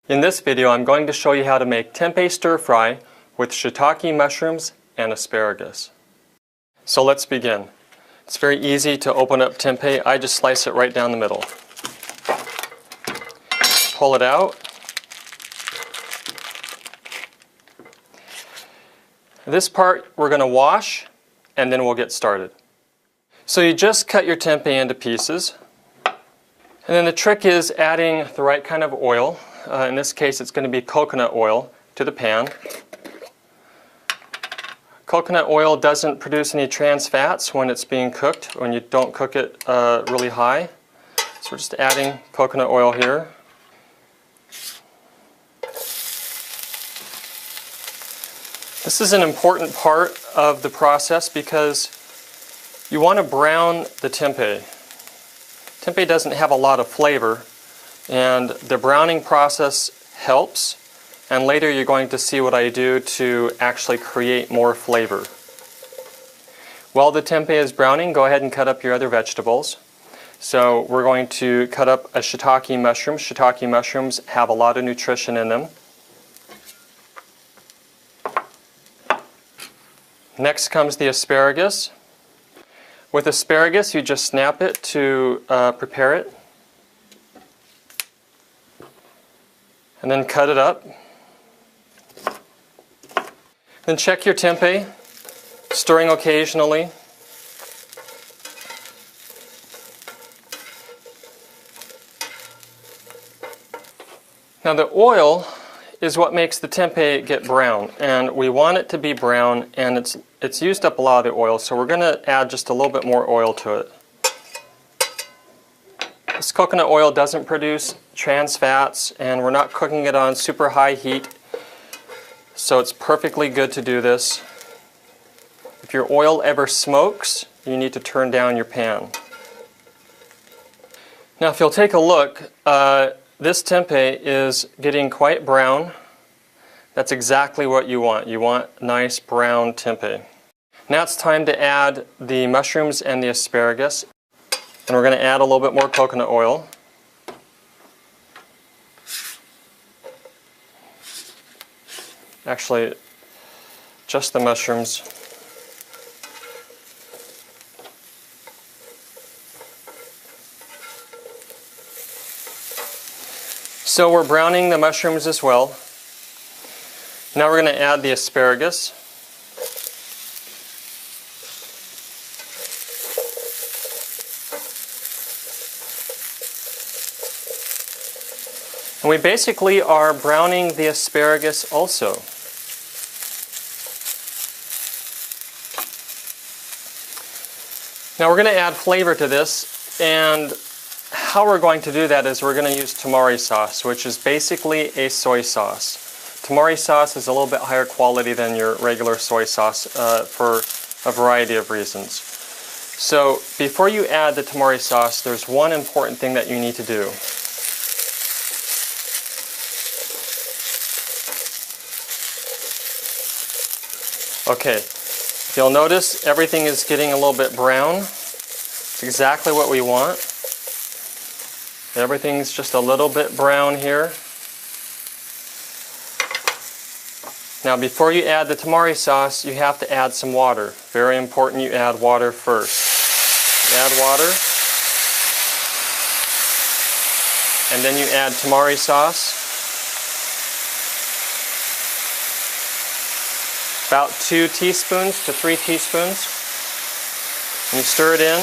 In this video, I'm going to show you how to make tempeh stir-fry with shiitake mushrooms and asparagus. So let's begin. It's very easy to open up tempeh. I just slice it right down the middle. Pull it out. This part we're going to wash and then we'll get started. So you just cut your tempeh into pieces. And then the trick is adding the right kind of oil. In this case, it's going to be coconut oil to the pan. Coconut oil doesn't produce any trans fats when it's being cooked, when you don't cook it really high. So we're just adding coconut oil here. This is an important part of the process because you want to brown the tempeh. Tempeh doesn't have a lot of flavor, and the browning process helps, and later you're going to see what I do to actually create more flavor. While the tempeh is browning, go ahead and cut up your other vegetables. So we're going to cut up a shiitake mushroom. Shiitake mushrooms have a lot of nutrition in them. Next comes the asparagus. With asparagus, you just snap it to prepare it. And then cut it up. Then check your tempeh, stirring occasionally. Now the oil is what makes the tempeh get brown, and we want it to be brown, and it's used up a lot of the oil, so we're going to add just a little bit more oil to it. This coconut oil doesn't produce trans fats, and we're not cooking it on super high heat, so it's perfectly good to do this. If your oil ever smokes, you need to turn down your pan. Now if you'll take a look, this tempeh is getting quite brown. That's exactly what you want. You want nice brown tempeh. Now it's time to add the mushrooms and the asparagus. And we're going to add a little bit more coconut oil. Actually, just the mushrooms. So we're browning the mushrooms as well. Now we're going to add the asparagus. And we basically are browning the asparagus also. Now we're going to add flavor to this, and how we're going to do that is we're going to use tamari sauce, which is basically a soy sauce. Tamari sauce is a little bit higher quality than your regular soy sauce for a variety of reasons. So before you add the tamari sauce, there's one important thing that you need to do. Okay, if you'll notice, everything is getting a little bit brown. It's exactly what we want. Everything's just a little bit brown here. Now before you add the tamari sauce, you have to add some water. Very important, you add water first. You add water. And then you add tamari sauce. About 2 teaspoons to 3 teaspoons. And you stir it in.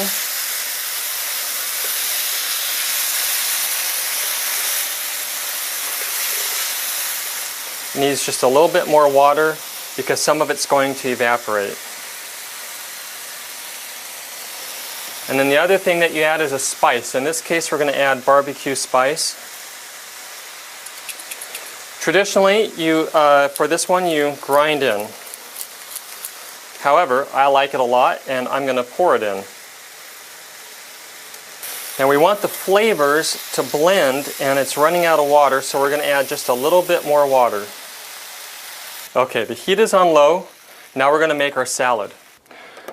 It needs just a little bit more water because some of it's going to evaporate. And then the other thing that you add is a spice. In this case, we're going to add barbecue spice. Traditionally, for this one, you grind in. However, I like it a lot, and I'm going to pour it in. And we want the flavors to blend, and it's running out of water, so we're going to add just a little bit more water. Okay, the heat is on low. Now we're going to make our salad.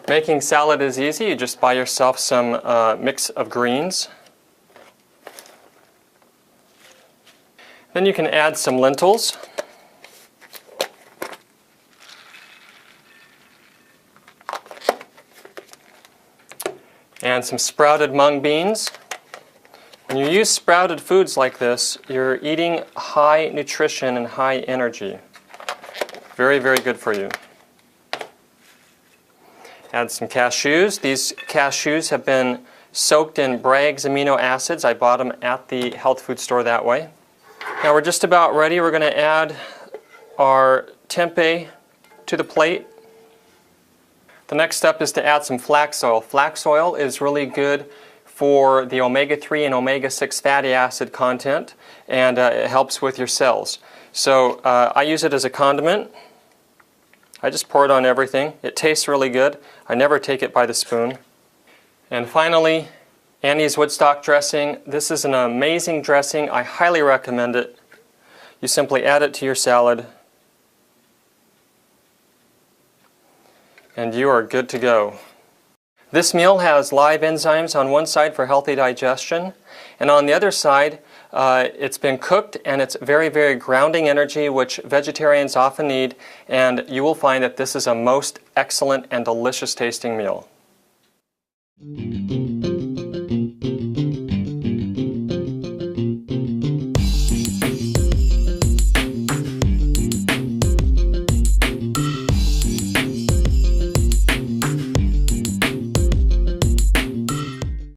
Making salad is easy. You just buy yourself some mix of greens. Then you can add some lentils. And some sprouted mung beans. When you use sprouted foods like this, you're eating high nutrition and high energy. Very, very good for you. Add some cashews. These cashews have been soaked in Bragg's amino acids. I bought them at the health food store that way. Now we're just about ready. We're going to add our tempeh to the plate. The next step is to add some flax oil. Flax oil is really good for the omega-3 and omega-6 fatty acid content, and it helps with your cells. So I use it as a condiment. I just pour it on everything. It tastes really good. I never take it by the spoon. And finally, Annie's Woodstock dressing. This is an amazing dressing. I highly recommend it. You simply add it to your salad, and you are good to go. This meal has live enzymes on one side for healthy digestion, and on the other side it's been cooked, and it's very, very grounding energy, which vegetarians often need, and you will find that this is a most excellent and delicious tasting meal.